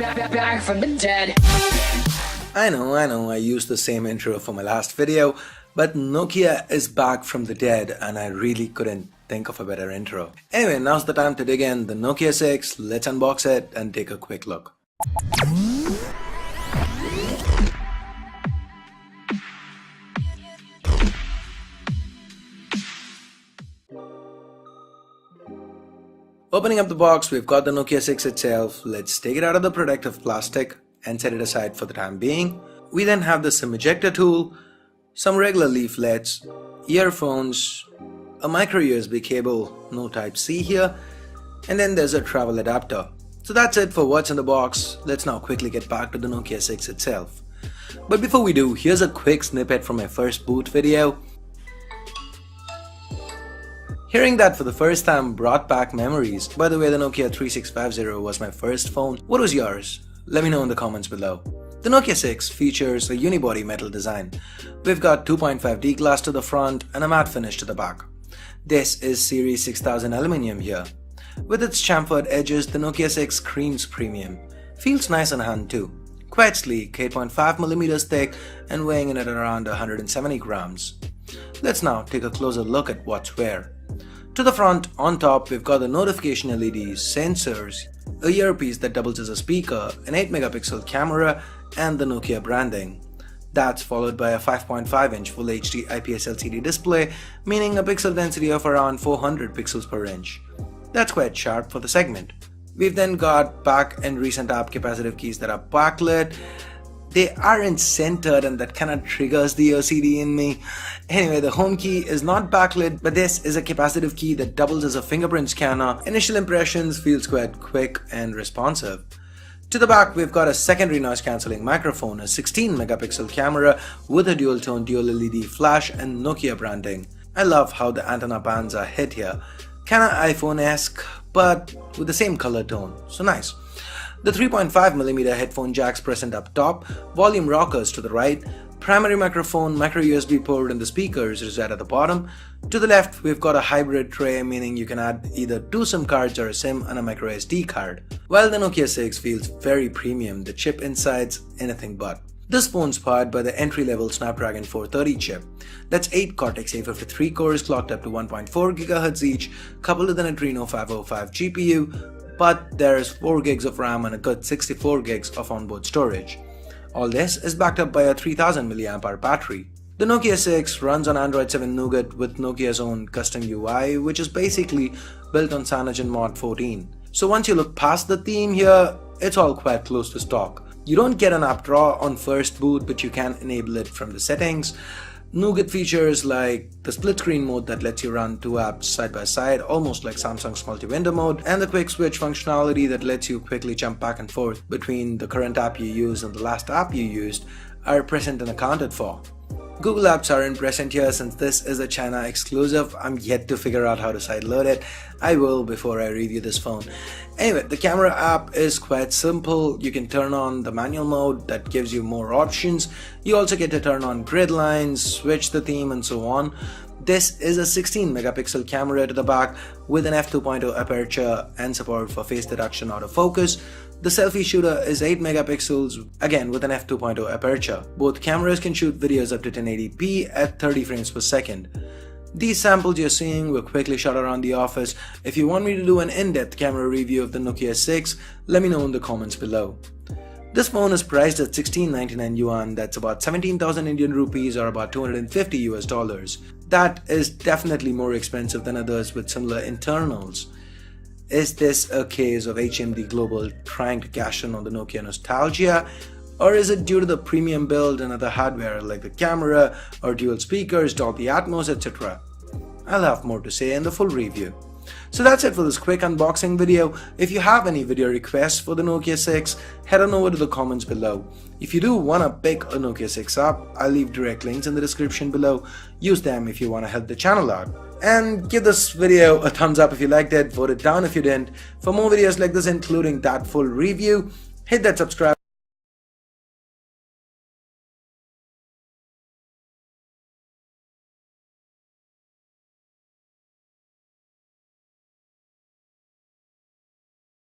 back from the dead. I know, I used the same intro for my last video, but Nokia is back from the dead and I really couldn't think of a better intro. Anyway, now's the time to dig in the Nokia 6, let's unbox it and take a quick look. Opening up the box, we've got the Nokia 6 itself. Let's take it out of the protective plastic and set it aside for the time being. We then have the SIM ejector tool, some regular leaflets, earphones, a micro USB cable, no type C here, and then there's a travel adapter. So that's it for what's in the box. Let's now quickly get back to the Nokia 6 itself. But before we do, here's a quick snippet from my first boot video. Hearing that for the first time brought back memories. By the way, the Nokia 3650 was my first phone. What was yours? Let me know in the comments below. The Nokia 6 features a unibody metal design. We've got 2.5D glass to the front and a matte finish to the back. This is Series 6000 aluminium here. With its chamfered edges, the Nokia 6 screams premium. Feels nice on hand too. Quite sleek, 8.5mm thick and weighing in at around 170 grams. Let's now take a closer look at what's where. To the front, on top, we've got the notification LEDs, sensors, a earpiece that doubles as a speaker, an 8-megapixel camera, and the Nokia branding. That's followed by a 5.5-inch Full HD IPS LCD display, meaning a pixel density of around 400 pixels per inch. That's quite sharp for the segment. We've then got back and recent app capacitive keys that are backlit. They aren't centered and that kind of triggers the OCD in me. Anyway, the home key is not backlit, but this is a capacitive key that doubles as a fingerprint scanner. Initial impressions feels quite quick and responsive. To the back, we've got a secondary noise cancelling microphone, a 16-megapixel camera with a dual-tone dual LED flash and Nokia branding. I love how the antenna bands are hit here. Kinda iPhone-esque, but with the same color tone, so nice. The 3.5mm headphone jacks present up top, volume rockers to the right, primary microphone, micro USB port and the speakers reside at the bottom. To the left, we've got a hybrid tray, meaning you can add either 2 SIM cards or a SIM and a micro SD card. While the Nokia 6 feels very premium, the chip inside's anything but. This phone's powered by the entry-level Snapdragon 430 chip. That's 8 Cortex A53 cores clocked up to 1.4 GHz each, coupled with an Adreno 505 GPU, but there's 4 gigs of RAM and a good 64 gigs of onboard storage. All this is backed up by a 3000 mAh battery. The Nokia 6 runs on Android 7 Nougat with Nokia's own custom UI, which is basically built on CyanogenMod 14. So once you look past the theme here, it's all quite close to stock. You don't get an app drawer on first boot, but you can enable it from the settings. Nougat features like the split screen mode that lets you run 2 apps side by side, almost like Samsung's multi-window mode, and the quick switch functionality that lets you quickly jump back and forth between the current app you use and the last app you used are present and accounted for. Google Apps aren't present here since this is a China exclusive. I'm yet to figure out how to sideload it. I will before I review this phone. Anyway, the camera app is quite simple. You can turn on the manual mode that gives you more options. You also get to turn on grid lines, switch the theme and so on. This is a 16-megapixel camera to the back with an f2.0 aperture and support for face detection autofocus. The selfie shooter is 8 megapixels, again with an f2.0 aperture. Both cameras can shoot videos up to 1080p at 30 frames per second. These samples you're seeing were quickly shot around the office. If you want me to do an in-depth camera review of the Nokia 6, let me know in the comments below. This phone is priced at 1699 yuan, that's about 17,000 Indian rupees or about $250 US. That is definitely more expensive than others with similar internals. Is this a case of HMD Global trying to cash in on the Nokia nostalgia? Or is it due to the premium build and other hardware like the camera or dual speakers, Dolby Atmos, etc.? I'll have more to say in the full review. So that's it for this quick unboxing video. If you have any video requests for the Nokia 6, head on over to the comments below. If you do want to pick a Nokia 6 up, I'll leave direct links in the description below. Use them if you want to help the channel out. And give this video a thumbs up if you liked it, vote it down if you didn't. For more videos like this including that full review, hit that subscribe